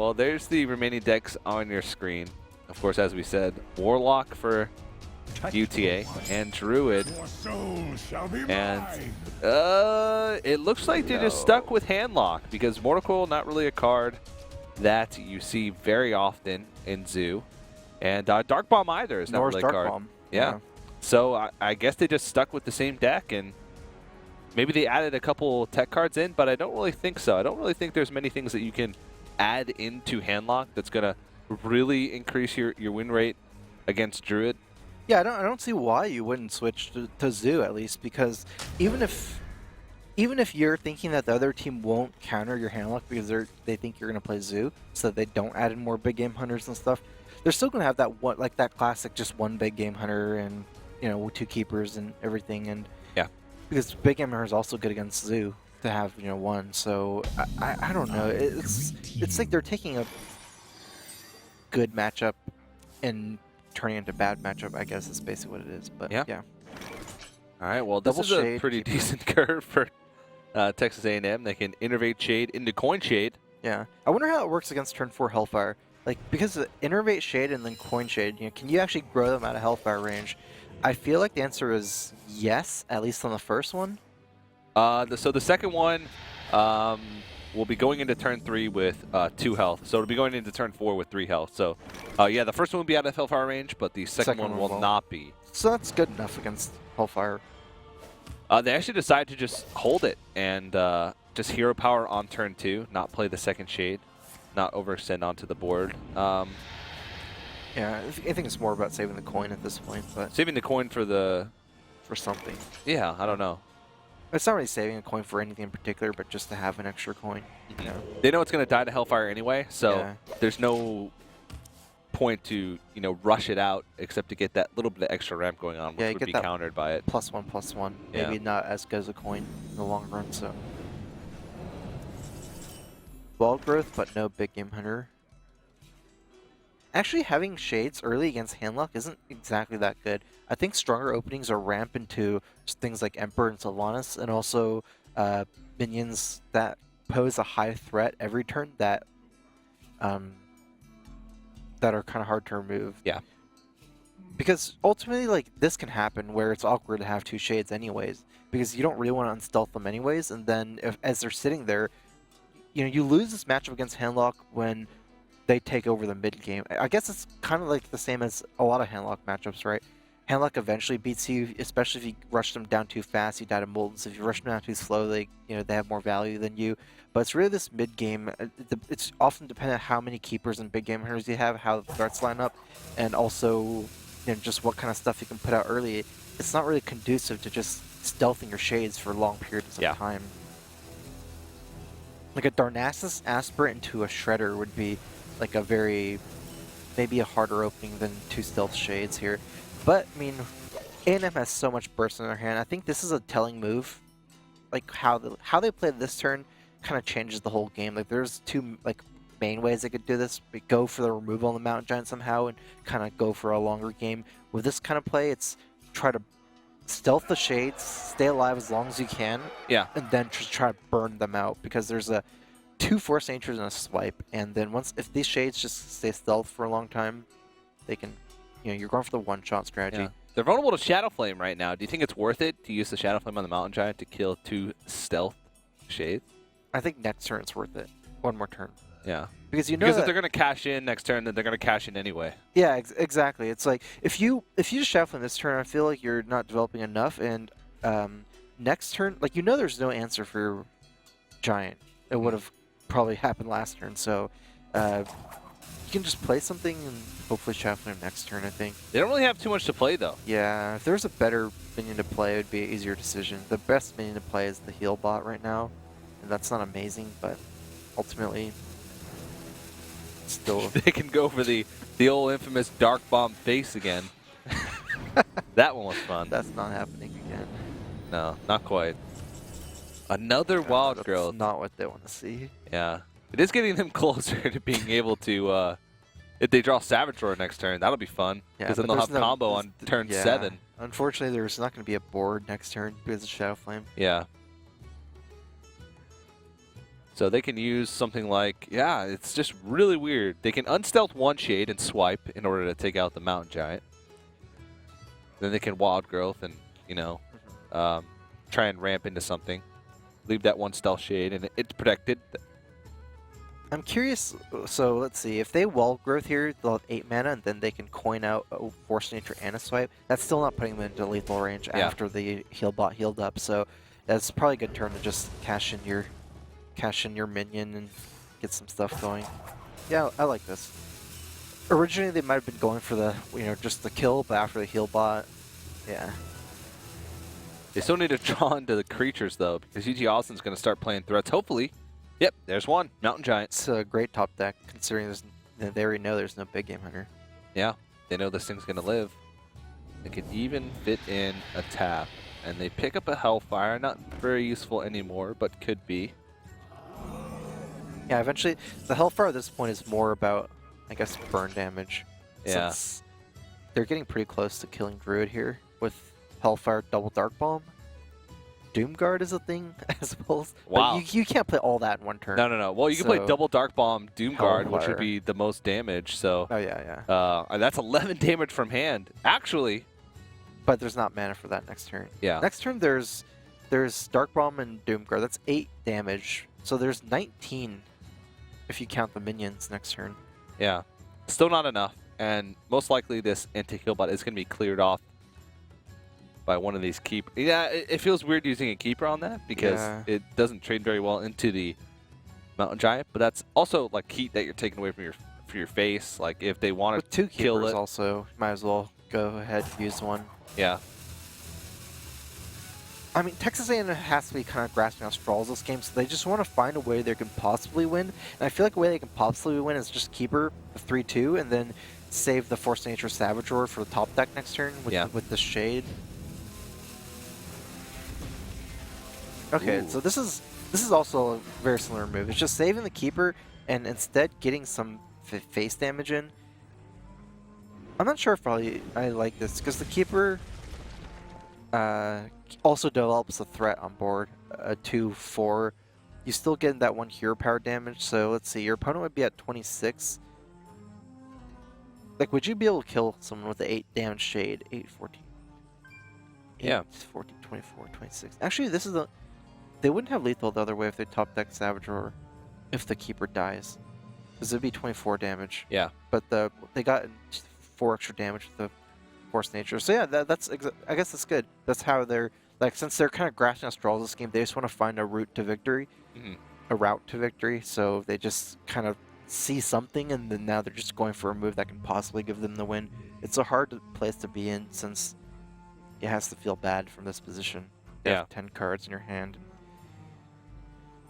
well, there's the remaining decks on your screen. Of course, as we said, Warlock for UTA and Druid. And it looks like they're just stuck with Handlock because Mortal Coil not really a card that you see very often in Zoo. And Dark Bomb either is not really a card. Bomb. Yeah. So I guess they just stuck with the same deck, and maybe they added a couple tech cards in, but I don't really think so. I don't really think there's many things that you can add into Handlock that's going to really increase your win rate against Druid. Yeah, I don't see why you wouldn't switch to Zoo at least, because even if you're thinking that the other team won't counter your Handlock because they think you're going to play Zoo, so they don't add in more big game hunters and stuff, they're still going to have that one, like that classic just one big game hunter and two keepers and everything. And yeah, because big game hunter is also good against Zoo to have one. So I don't know. It's like they're taking a good matchup and turning into bad matchup, I guess is basically what it is. But yeah. All right, well, this is a pretty decent curve for Texas A&M. They can Innervate Shade into Coin Shade. Yeah. I wonder how it works against turn 4 Hellfire. Like, because of Innervate Shade and then Coin Shade, can you actually grow them out of Hellfire range? I feel like the answer is yes, at least on the first one. So the second one will be going into turn 3 with 2 health. So it'll be going into turn 4 with 3 health. So yeah, the first one will be out of Hellfire range, but the second one will not be. So that's good enough against Hellfire. They actually decided to just hold it and just hero power on turn 2, not play the second Shade, not overextend onto the board. Yeah, I think it's more about saving the coin at this point, but saving the coin for something. Yeah, I don't know. It's not really saving a coin for anything in particular, but just to have an extra coin. Yeah. They know it's going to die to Hellfire anyway, so there's no point to rush it out except to get that little bit of extra ramp going on, which would be countered by it. +1/+1. Maybe not as good as a coin in the long run. So ball growth, but no big game hunter. Actually, having Shades early against Handlock isn't exactly that good. I think stronger openings are ramp into things like Emperor and Sylvanas, and also minions that pose a high threat every turn that are kind of hard to remove. Yeah. Because ultimately, like, this can happen where it's awkward to have 2 Shades anyways, because you don't really want to unstealth them anyways, and then as they're sitting there, you lose this matchup against Handlock when they take over the mid game. I guess it's kind of like the same as a lot of Handlock matchups, right? Handlock eventually beats you, especially if you rush them down too fast, you die to Moltons. If you rush them down too slow, they have more value than you. But it's really this mid game. It's often dependent on how many keepers and big game hunters you have, how the threats line up, and also just what kind of stuff you can put out early. It's not really conducive to just stealthing your Shades for long periods of time. Like a Darnassus Aspirant into a Shredder would be like maybe a harder opening than 2 Stealth Shades here. But, I mean, A&M has so much burst in their hand. I think this is a telling move. Like, how they played this turn kind of changes the whole game. Like, there's 2, main ways they could do this. Go for the removal on the Mountain Giant somehow and kind of go for a longer game. With this kind of play, it's try to stealth the Shades, stay alive as long as you can, and then just try to burn them out, because there's 2 Force Natures and a Swipe, and then if these Shades just stay stealth for a long time, they can, you're going for the one-shot strategy. Yeah. They're vulnerable to Shadow Flame right now. Do you think it's worth it to use the Shadow Flame on the Mountain Giant to kill 2 stealth Shades? I think next turn it's worth it. One more turn. Yeah. Because if they're going to cash in next turn, then they're going to cash in anyway. Yeah, exactly. It's like, if you just Shadow Flame this turn, I feel like you're not developing enough, and next turn, there's no answer for your Giant. It would have probably happened last turn, so you can just play something and hopefully Shadow Flame next turn, I think. They don't really have too much to play, though. Yeah, if there's a better minion to play, it would be an easier decision. The best minion to play is the heal bot right now, and that's not amazing, but ultimately, still... They can go for the old infamous Dark Bomb face again. That one was fun. That's not happening again. No, not quite. Another wild growth. That's not what they want to see. Yeah. It is getting them closer to being able to, if they draw Savage Roar next turn, that'll be fun. Because then they'll have combo on turn 7. Unfortunately, there's not going to be a board next turn because of Shadow Flame. Yeah. So they can use something like, yeah, it's just really weird. They can unstealth one shade and swipe in order to take out the Mountain Giant. Then they can Wild Growth and, you know, try and ramp into something. Leave that one stealth shade and it's protected. I'm curious, so let's see, if they Wild Growth here, they'll have 8 mana, and then they can coin out a Force Nature and a Swipe. That's still not putting them into lethal range after the heal bot healed up, so that's probably a good turn to just cash in your minion and get some stuff going. Yeah, I like this. Originally they might have been going for the, just the kill, but after the heal bot, yeah. They still need to draw into the creatures, though, because UT Austin's going to start playing threats, hopefully. Yep, there's one. Mountain Giant. It's a great top deck, considering they already know there's no big game hunter. Yeah, they know this thing's going to live. They could even fit in a tap. And they pick up a Hellfire. Not very useful anymore, but could be. Yeah, eventually, the Hellfire at this point is more about, I guess, burn damage. Yeah. Since they're getting pretty close to killing Druid here with Hellfire double Dark Bomb. Doomguard is a thing as well. Wow. But you can't play all that in one turn. No. Well, you can play double Dark Bomb Doomguard, which would be the most damage. So. Oh, yeah. And that's 11 damage from hand. Actually. But there's not mana for that next turn. Yeah. Next turn, there's Dark Bomb and Doomguard. That's 8 damage. So there's 19 if you count the minions next turn. Yeah. Still not enough. And most likely this anti-heal bot is going to be cleared off by one of these keep. Yeah, it feels weird using a keeper on that because it doesn't trade very well into the Mountain Giant, but that's also like heat that you're taking away from your face. Like if they want With to 2 kill keepers it, also might as well go ahead and use one. Yeah. I mean, Texas A&M has to be kind of grasping at straws this game, so they just want to find a way they can possibly win. And I feel like a way they can possibly win is just keeper the 3/2 and then save the Force Nature Savage Roar for the top deck next turn with the Shade. Okay, so this is also a very similar move. It's just saving the keeper and instead getting some face damage in. I'm not sure if I like this because the keeper also develops a threat on board. 2/4. You still get that 1 hero power damage. So let's see, your opponent would be at 26. Like, would you be able to kill someone with the 8 damage Shade? 8, 14. 8, yeah. 14, 24, 26. Actually, this is the. They wouldn't have lethal the other way if they top deck Savage Roar if the keeper dies. Because it would be 24 damage. Yeah. But they got 4 extra damage with the Force Nature. So yeah, I guess that's good. That's how they're, like, since they're kind of grasping at straws this game, they just want to find a route to victory. A route to victory. So they just kind of see something and then now they're just going for a move that can possibly give them the win. It's a hard place to be in since it has to feel bad from this position. You have 10 cards in your hand.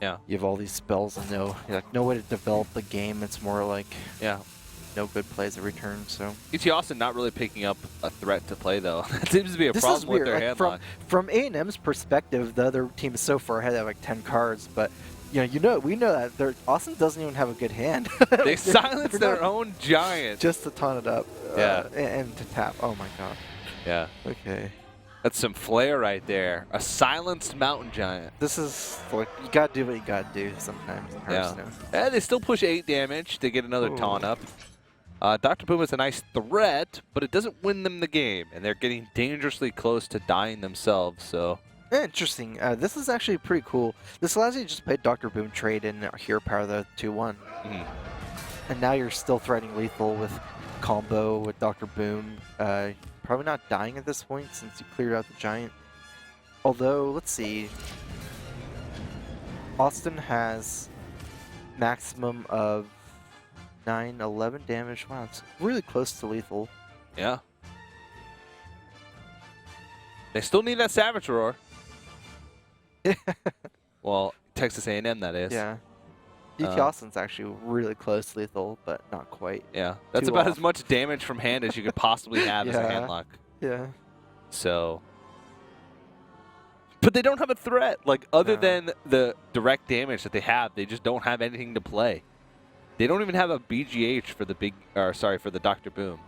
Yeah. You have all these spells and no way to develop the game. It's more like no good plays every turn. So UT Austin not really picking up a threat to play though. That seems to be a problem with their hand lock. From A&M's perspective, the other team is so far ahead. They have like 10 cards, but we know that Austin doesn't even have a good hand. They silenced their own giant just to taunt it up. Yeah. And to tap. Oh my god. Yeah. Okay. That's some flair right there. A silenced Mountain Giant. This is like, you gotta do what you gotta do sometimes in Hearthstone. Yeah, they still push 8 damage. They get another taunt up. Dr. Boom is a nice threat, but it doesn't win them the game, and they're getting dangerously close to dying themselves. So interesting. This is actually pretty cool. This allows you to just play Dr. Boom, trade in Hero Power the 2/1, and now you're still threatening lethal with combo with Dr. Boom. Probably not dying at this point since you cleared out the giant. Although, let's see. Austin has maximum of 9, 11 damage. Wow, it's really close to lethal. Yeah. They still need that Savage Roar. Well, Texas A&M, that is. Yeah. UT Austin's actually really close to lethal, but not quite. Yeah, that's about as much damage from hand as you could possibly have as a hand lock. Yeah. So, but they don't have a threat. Like, other than the direct damage that they have, they just don't have anything to play. They don't even have a BGH for the for the Dr. Boom.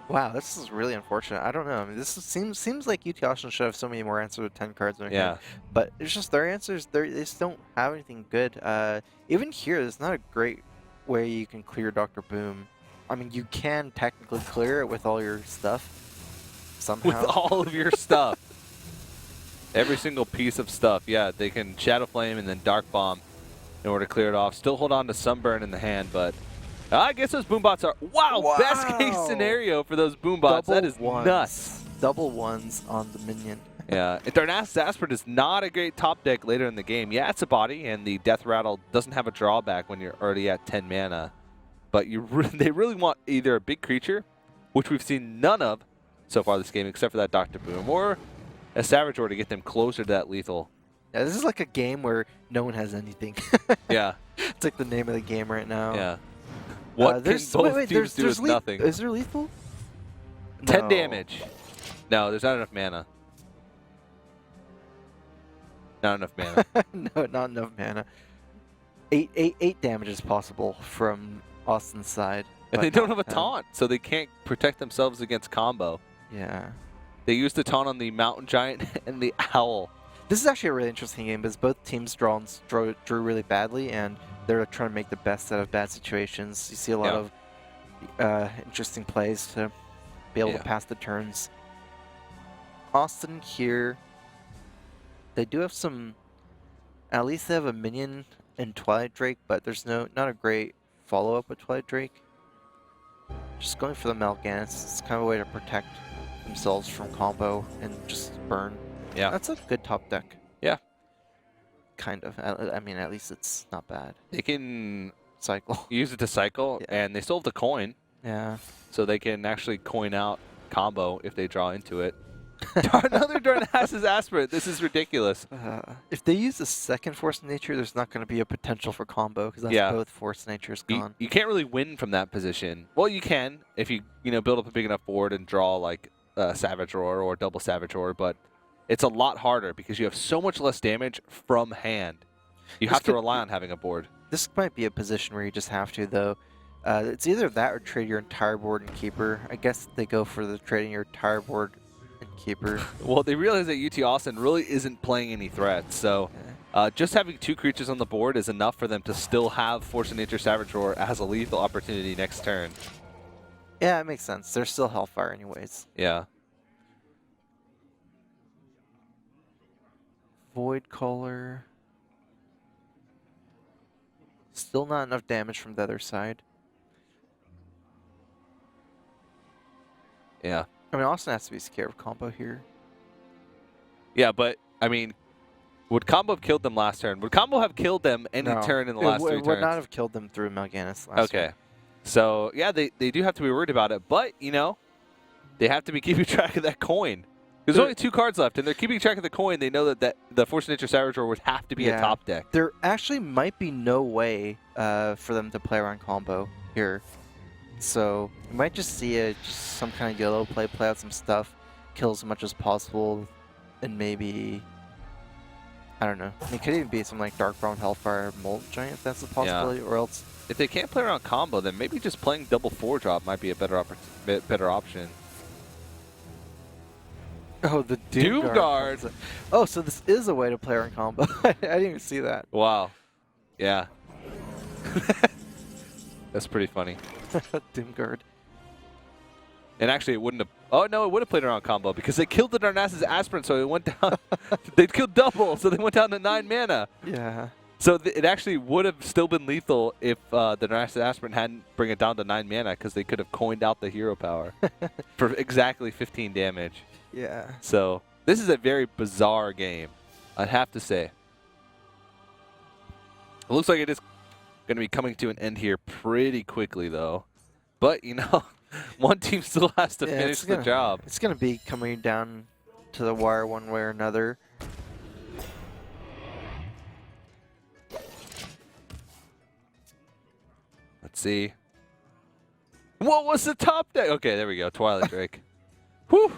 Wow, this is really unfortunate. I don't know. I mean, seems like UT Austin should have so many more answers with 10 cards in their hand. But it's just their answers. They just don't have anything good. Even here, there's not a great way you can clear Dr. Boom. I mean, you can technically clear it with all your stuff somehow. With all of your stuff. Every single piece of stuff. Yeah, they can Shadow Flame and then Dark Bomb in order to clear it off. Still hold on to Sunburn in the hand, but I guess those boombots are wow, best case scenario for those boombots. That is nuts. Double ones on the minion. Yeah, Darnassus Aspirant is not a great top deck later in the game. Yeah, it's a body, and the Death Rattle doesn't have a drawback when you're already at 10 mana. But they really want either a big creature, which we've seen none of so far this game, except for that Dr. Boom, or a Savage Roar to get them closer to that lethal. Yeah, this is like a game where no one has anything. Yeah. It's like the name of the game right now. Yeah. What can both teams do is nothing. Is there lethal? 10 damage. No, there's not enough mana. Not enough mana. No, not enough mana. Eight damage is possible from Austin's side. And they don't have a taunt, so they can't protect themselves against combo. Yeah. They used the taunt on the Mountain Giant and the Owl. This is actually a really interesting game because both teams drew really badly, and they're trying to make the best out of bad situations. You see a lot of interesting plays to be able to pass the turns. Austin here, they do have some. At least they have a minion in Twilight Drake, but there's not a great follow-up with Twilight Drake. Just going for the Mal'Ganis. It's kind of a way to protect themselves from combo and just burn. Yeah. That's a good top deck. Yeah. Kind of. I mean, at least it's not bad. They can cycle. Use it to cycle, and they still have the coin. Yeah. So they can actually coin out combo if they draw into it. Another Darnassus Aspirant. This is ridiculous. If they use the second Force of Nature, there's not going to be a potential for combo because that's both Force of Nature's gone. You can't really win from that position. Well, you can if you build up a big enough board and draw like Savage Roar or double Savage Roar, but it's a lot harder because you have so much less damage from hand. You have to rely on having a board. This might be a position where you just have to, though. It's either that or trade your entire board and Keeper. I guess they go for the trading your entire board and Keeper. Well, they realize that UT Austin really isn't playing any threats, so just having 2 creatures on the board is enough for them to still have Force of Nature Savage Roar as a lethal opportunity next turn. Yeah, it makes sense. They're still Hellfire anyways. Yeah. Void Caller. Still not enough damage from the other side. Yeah. I mean, Austin has to be scared of combo here. Yeah, but, I mean, would combo have killed them last turn? Would combo have killed them any turn in the last 3 turns? It would not have killed them through Mal'Ganis last turn. So, yeah, they do have to be worried about it, but, they have to be keeping track of that coin. There's only 2 cards left, and they're keeping track of the coin. They know that the Force of Nature Savage Roar would have to be a top deck. There actually might be no way for them to play around combo here. So you might just see just some kind of YOLO play out some stuff, kill as much as possible, and maybe, I don't know. I mean, it could even be something like Dark Brown Hellfire Molten Giant, if that's a possibility, or else. If they can't play around combo, then maybe just playing double 4-drop might be a better option. Oh, the Doomguard. Oh, so this is a way to play around combo. I didn't even see that. Wow. Yeah. That's pretty funny. Doomguard. And actually, it wouldn't have. Oh no, it would have played around combo because they killed the Darnassus Aspirant, so it went down. They killed double, so they went down to 9 mana. Yeah. So it actually would have still been lethal if the Darnassus Aspirant hadn't bring it down to 9 mana because they could have coined out the hero power for exactly 15 damage. Yeah. So this is a very bizarre game, I'd have to say. It looks like it is going to be coming to an end here pretty quickly, though. But, one team still has to finish the job. It's going to be coming down to the wire one way or another. Let's see. What was the top deck? Okay, there we go. Twilight Drake. Whew.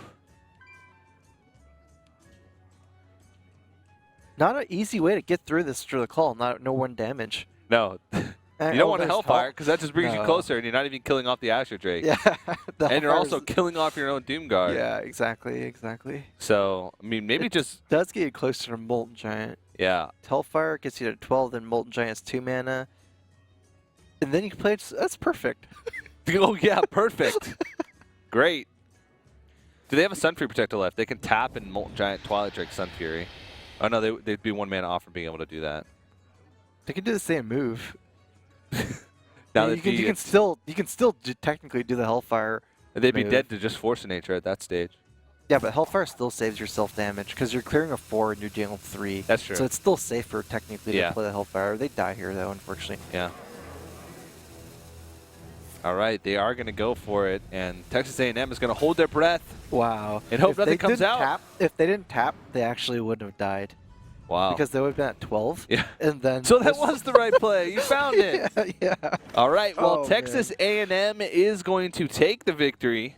Not an easy way to get through this through the call. No 1 damage. No. You don't want to Hellfire because that just brings you No. closer, and you're not even killing off the Astro Drake. Yeah. And you're also killing off your own Doom Guard. Yeah, exactly. So, I mean, maybe just... does get you closer to Molten Giant. Yeah. Hellfire gets you to 12, then Molten Giant's 2 mana. And then you can play it. That's perfect. Oh, yeah, perfect. Great. Do they have a Sun Fury Protector left? They can tap and Molten Giant, Twilight Drake, Sun Fury. Oh, no, they'd be 1 mana off from being able to do that. They can do the same move. Now you can still technically do the Hellfire. They'd be move. dead to just Force of Nature at that stage. Yeah, but Hellfire still saves your self-damage because you're clearing a 4 and you're dealing 3. That's true. So it's still safer technically Yeah. to play the Hellfire. They die here though, unfortunately. Yeah. All right, they are going to go for it, and Texas A&M is going to hold their breath. Wow. And hope If nothing they comes didn't out. Tap, if they didn't tap, they actually wouldn't have died. Wow. Because they would have been at 12. Yeah. And then So that was the right play. You found it. yeah. All right. Well, Oh, Texas A&M is going to take the victory,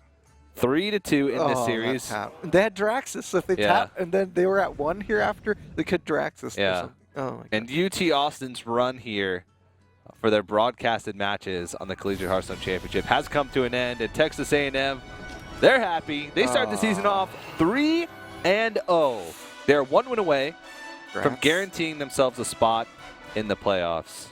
3-2 in this that series. tap. They had Draxus, so if they Yeah. tap and then they were at 1 here after, they could Draxus. Or Yeah. something. Oh my god. And UT Austin's run here for their broadcasted matches on the Collegiate Hearthstone Championship has come to an end. And Texas A&M, they're happy. They start the season off 3-0. They're 1 win away from Congrats. guaranteeing themselves a spot in the playoffs.